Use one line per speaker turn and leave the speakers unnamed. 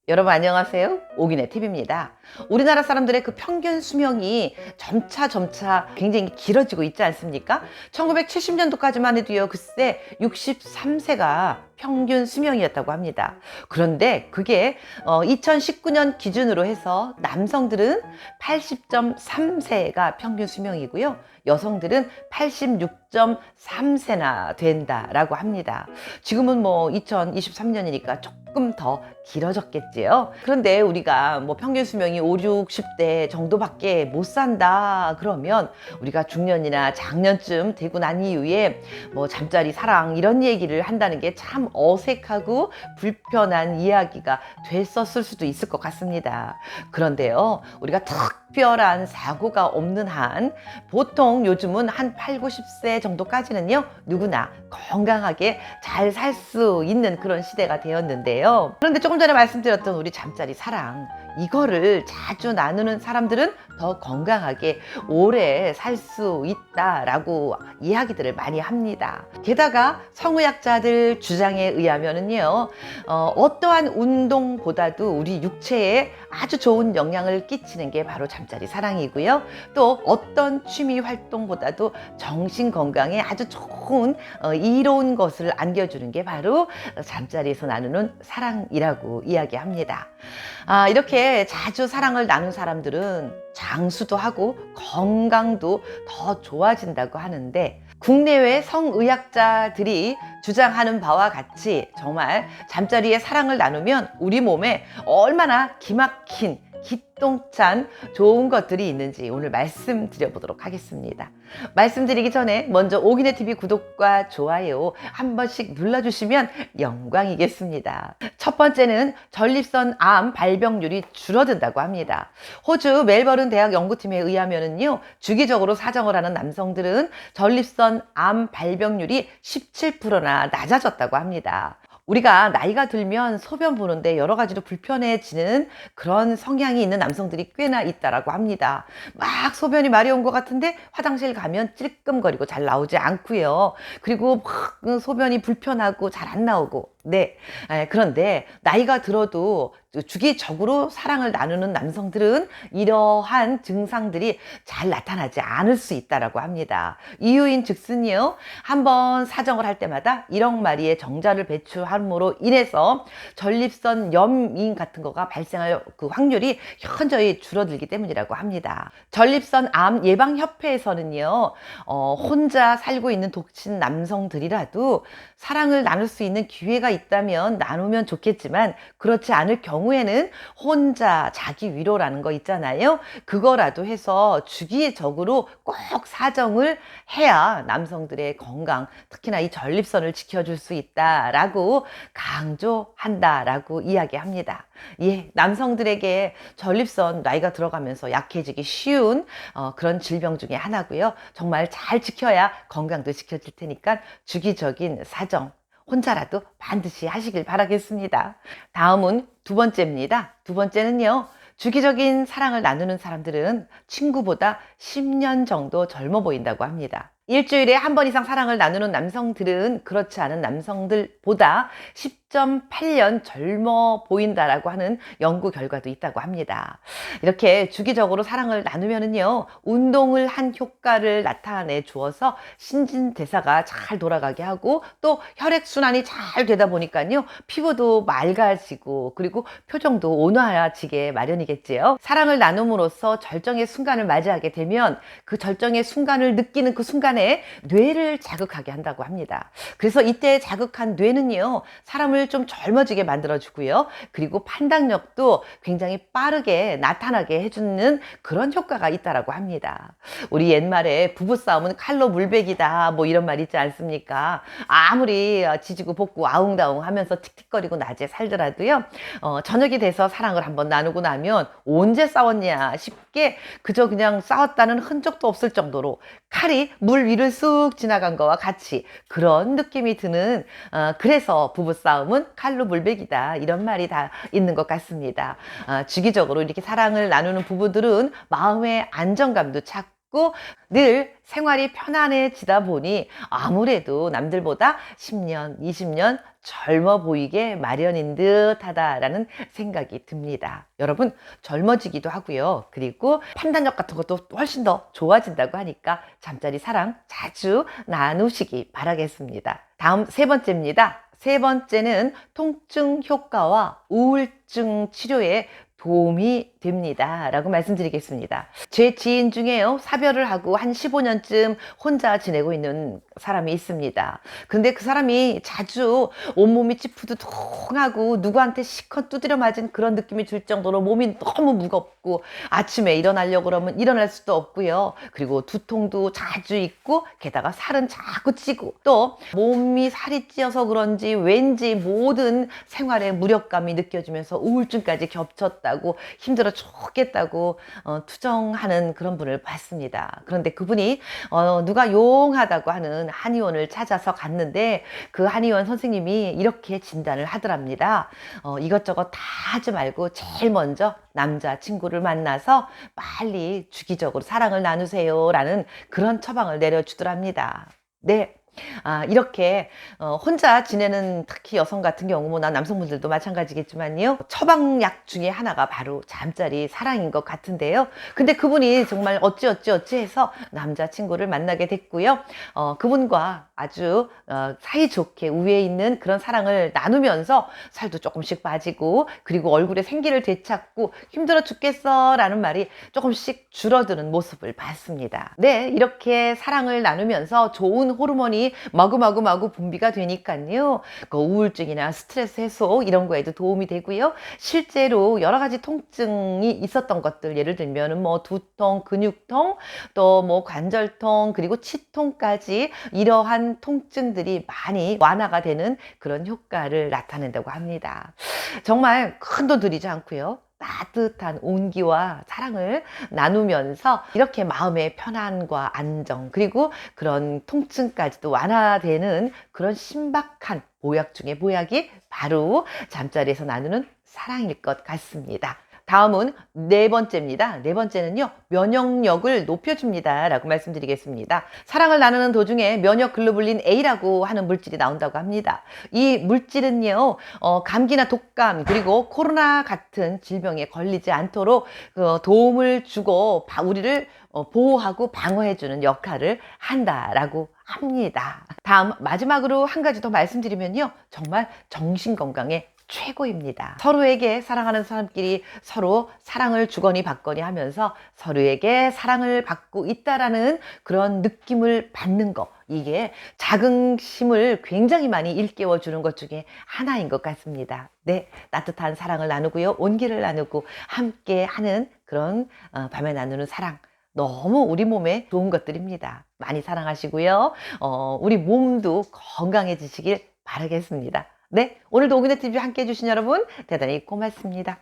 여러분 안녕하세요. 오기네 TV입니다. 우리나라 사람들의 그 평균 수명이 점차 굉장히 길어지고 있지 않습니까? 1970년도까지만 해도요, 글쎄 63세가 평균 수명이었다고 합니다. 그런데 그게 2019년 기준으로 해서 남성들은 80.3세가 평균 수명이고요. 여성들은 86.3세나 된다라고 합니다. 지금은 뭐 2023년이니까 조금 더 길어졌겠지요. 그런데 우리가 뭐 평균 수명이 5, 60대 정도밖에 못 산다 그러면 우리가 중년이나 장년쯤 되고 난 이후에 뭐 잠자리 사랑 이런 얘기를 한다는 게 참 어색하고 불편한 이야기가 됐었을 수도 있을 것 같습니다. 그런데요, 우리가 특별한 사고가 없는 한 보통 요즘은 한 8, 90세 정도까지는요, 누구나 건강하게 잘 살 수 있는 그런 시대가 되었는데요. 그런데 조금 전에 말씀드렸던 우리 잠자리 사랑, 이거를 자주 나누는 사람들은 더 건강하게 오래 살 수 있다라고 이야기들을 많이 합니다. 게다가 성의학자들 주장에 의하면은요, 어떠한 운동보다도 우리 육체에 아주 좋은 영향을 끼치는 게 바로 잠자리 사랑이고요. 또 어떤 취미 활동보다도 정신 건강에 아주 좋은 이로운 것을 안겨주는 게 바로 잠자리에서 나누는 사랑이라고 이야기합니다. 이렇게 자주 사랑을 나눈 사람들은 장수도 하고 건강도 더 좋아진다고 하는데, 국내외 성의학자들이 주장하는 바와 같이 정말 잠자리에 사랑을 나누면 우리 몸에 얼마나 기막힌 기똥찬 좋은 것들이 있는지 오늘 말씀드려보도록 하겠습니다. 말씀드리기 전에 먼저 오기네 TV 구독과 좋아요 한 번씩 눌러주시면 영광이겠습니다. 첫 번째는 전립선 암 발병률이 줄어든다고 합니다. 호주 멜버른 대학 연구팀에 의하면요, 주기적으로 사정을 하는 남성들은 전립선 암 발병률이 17%나 낮아졌다고 합니다. 우리가 나이가 들면 소변 보는데 여러 가지로 불편해지는 그런 성향이 있는 남성들이 꽤나 있다라고 합니다. 막 소변이 마려운 것 같은데 화장실 가면 찔끔거리고 잘 나오지 않고요. 그리고 막 소변이 불편하고 잘 안 나오고. 네. 그런데 나이가 들어도 주기적으로 사랑을 나누는 남성들은 이러한 증상들이 잘 나타나지 않을 수 있다라고 합니다. 이유인 즉슨요, 한번 사정을 할 때마다 1억 마리의 정자를 배출함으로 인해서 전립선 염인 같은 거가 발생할 그 확률이 현저히 줄어들기 때문이라고 합니다. 전립선 암 예방협회에서는요, 혼자 살고 있는 독신 남성들이라도 사랑을 나눌 수 있는 기회가 있다면 나누면 좋겠지만, 그렇지 않을 경우에는 혼자 자기 위로라는 거 있잖아요. 그거라도 해서 주기적으로 꼭 사정을 해야 남성들의 건강, 특히나 이 전립선을 지켜줄 수 있다라고 강조한다라고 이야기합니다. 예, 남성들에게 전립선 나이가 들어가면서 약해지기 쉬운 그런 질병 중에 하나고요. 정말 잘 지켜야 건강도 지켜질 테니까 주기적인 사정 혼자라도 반드시 하시길 바라겠습니다. 다음은 두 번째입니다. 두 번째는요, 주기적인 사랑을 나누는 사람들은 친구보다 10년 정도 젊어 보인다고 합니다. 일주일에 한 번 이상 사랑을 나누는 남성들은 그렇지 않은 남성들보다 10.8년 젊어 보인다라고 하는 연구 결과도 있다고 합니다. 이렇게 주기적으로 사랑을 나누면은요, 운동을 한 효과를 나타내 주어서 신진대사가 잘 돌아가게 하고, 또 혈액순환이 잘 되다 보니까요, 피부도 맑아지고 그리고 표정도 온화해지게 마련이겠지요. 사랑을 나눔으로써 절정의 순간을 맞이하게 되면 그 절정의 순간을 느끼는 그 순간에 뇌를 자극하게 한다고 합니다. 그래서 이때 자극한 뇌는요, 사람을 좀 젊어지게 만들어주고요. 그리고 판단력도 굉장히 빠르게 나타나게 해주는 그런 효과가 있다라고 합니다. 우리 옛말에 부부싸움은 칼로 물베기다 뭐 이런 말 있지 않습니까? 아무리 지지고 볶고 아웅다웅 하면서 틱틱거리고 낮에 살더라도요, 저녁이 돼서 사랑을 한번 나누고 나면 언제 싸웠냐 싶게 그저 그냥 싸웠다는 흔적도 없을 정도로 칼이 물 위를 쑥 지나간 거와 같이 그런 느낌이 드는, 그래서 부부싸움은 칼로 물베기다 이런 말이 다 있는 것 같습니다. 주기적으로 이렇게 사랑을 나누는 부부들은 마음의 안정감도 찾고 늘 생활이 편안해지다 보니 아무래도 남들보다 10년, 20년 젊어 보이게 마련인 듯하다라는 생각이 듭니다. 여러분, 젊어지기도 하고요. 그리고 판단력 같은 것도 훨씬 더 좋아진다고 하니까 잠자리 사랑 자주 나누시기 바라겠습니다. 다음 세 번째입니다. 세 번째는 통증 효과와 우울증 치료에 도움이 됩니다. 라고 말씀드리겠습니다. 제 지인 중에요, 사별을 하고 한 15년쯤 혼자 지내고 있는 사람이 있습니다. 근데 그 사람이 자주 온몸이 찌푸드둥하고 누구한테 시컷 두드려 맞은 그런 느낌이 들 정도로 몸이 너무 무겁고 아침에 일어나려고 그러면 일어날 수도 없고요. 그리고 두통도 자주 있고 게다가 살은 자꾸 찌고 또 몸이 살이 찌어서 그런지 왠지 모든 생활에 무력감이 느껴지면서 우울증까지 겹쳤다고 힘들어 죽겠다고 투정하는 그런 분을 봤습니다. 그런데 그분이 누가 용하다고 하는 한의원을 찾아서 갔는데 그 한의원 선생님이 이렇게 진단을 하더랍니다. 이것저것 다 하지 말고 제일 먼저 남자친구를 만나서 빨리 주기적으로 사랑을 나누세요 라는 그런 처방을 내려주더랍니다. 네. 이렇게 혼자 지내는 특히 여성 같은 경우 뭐 남성분들도 마찬가지겠지만요, 처방약 중에 하나가 바로 잠자리 사랑인 것 같은데요. 근데 그분이 정말 어찌 해서 남자친구를 만나게 됐고요. 그분과 아주 사이좋게 우위에 있는 그런 사랑을 나누면서 살도 조금씩 빠지고 그리고 얼굴에 생기를 되찾고 힘들어 죽겠어 라는 말이 조금씩 줄어드는 모습을 봤습니다. 네, 이렇게 사랑을 나누면서 좋은 호르몬이 마구마구 분비가 되니까요, 그 우울증이나 스트레스 해소 이런 거에도 도움이 되고요. 실제로 여러 가지 통증이 있었던 것들, 예를 들면 뭐 두통, 근육통, 또 뭐 관절통, 그리고 치통까지 이러한 통증들이 많이 완화가 되는 그런 효과를 나타낸다고 합니다. 정말 큰 돈 들이지 않고요, 따뜻한 온기와 사랑을 나누면서 이렇게 마음의 편안과 안정 그리고 그런 통증까지도 완화되는 그런 신박한 보약 중에 보약이 바로 잠자리에서 나누는 사랑일 것 같습니다. 다음은 네 번째입니다. 네 번째는요, 면역력을 높여줍니다 라고 말씀드리겠습니다. 사랑을 나누는 도중에 면역 글로불린 A라고 하는 물질이 나온다고 합니다. 이 물질은요, 감기나 독감 그리고 코로나 같은 질병에 걸리지 않도록 도움을 주고 우리를 보호하고 방어해주는 역할을 한다라고 합니다. 다음 마지막으로 한 가지 더 말씀드리면요, 정말 정신건강에 최고입니다. 서로에게 사랑하는 사람끼리 서로 사랑을 주거니 받거니 하면서 서로에게 사랑을 받고 있다라는 그런 느낌을 받는 거, 이게 자긍심을 굉장히 많이 일깨워 주는 것 중에 하나인 것 같습니다. 네, 따뜻한 사랑을 나누고요, 온기를 나누고 함께 하는 그런 밤에 나누는 사랑, 너무 우리 몸에 좋은 것들입니다. 많이 사랑하시고요, 우리 몸도 건강해지시길 바라겠습니다. 네, 오늘도 오기네TV 함께 해주신 여러분 대단히 고맙습니다.